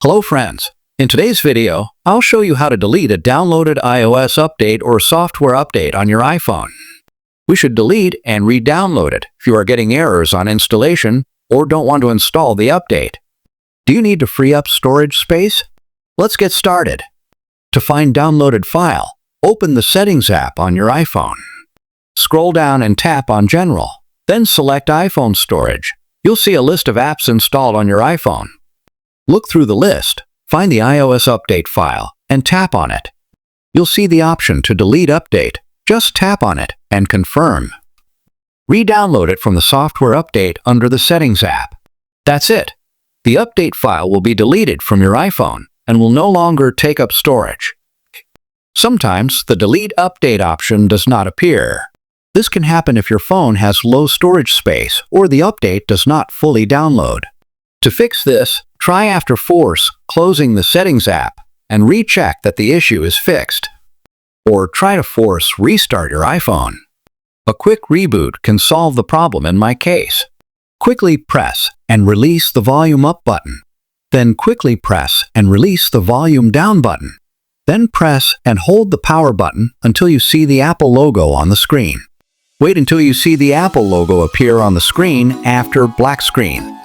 Hello friends, in today's video, I'll show you how to delete a downloaded iOS update or software update on your iPhone. We should delete and re-download it if you are getting errors on installation or don't want to install the update. Do you need to free up storage space? Let's get started. To find downloaded file, open the Settings app on your iPhone. Scroll down and tap on General, then select iPhone Storage. You'll see a list of apps installed on your iPhone. Look through the list, find the iOS update file, and tap on it. You'll see the option to delete update. Just tap on it and confirm. Re-download it from the software update under the Settings app. That's it. The update file will be deleted from your iPhone and will no longer take up storage. Sometimes the delete update option does not appear. This can happen if your phone has low storage space or the update does not fully download. To fix this, try after force closing the Settings app and recheck that the issue is fixed. Or try to force restart your iPhone. A quick reboot can solve the problem in my case. Quickly press and release the volume up button. Then quickly press and release the volume down button. Then press and hold the power button until you see the Apple logo on the screen. Wait until you see the Apple logo appear on the screen after black screen.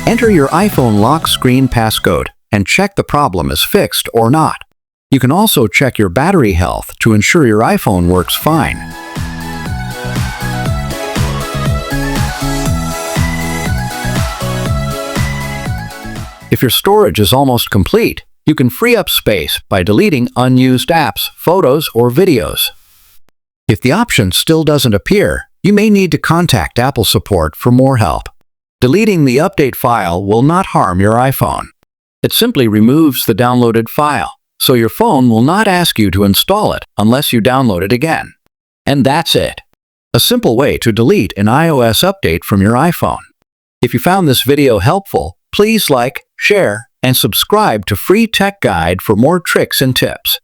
Enter your iPhone lock screen passcode and check the problem is fixed or not. You can also check your battery health to ensure your iPhone works fine. If your storage is almost complete, you can free up space by deleting unused apps, photos, or videos. If the option still doesn't appear, you may need to contact Apple support for more help. Deleting the update file will not harm your iPhone. It simply removes the downloaded file, so your phone will not ask you to install it unless you download it again. And that's it. A simple way to delete an iOS update from your iPhone. If you found this video helpful, please like, share, and subscribe to Free Tech Guide for more tricks and tips.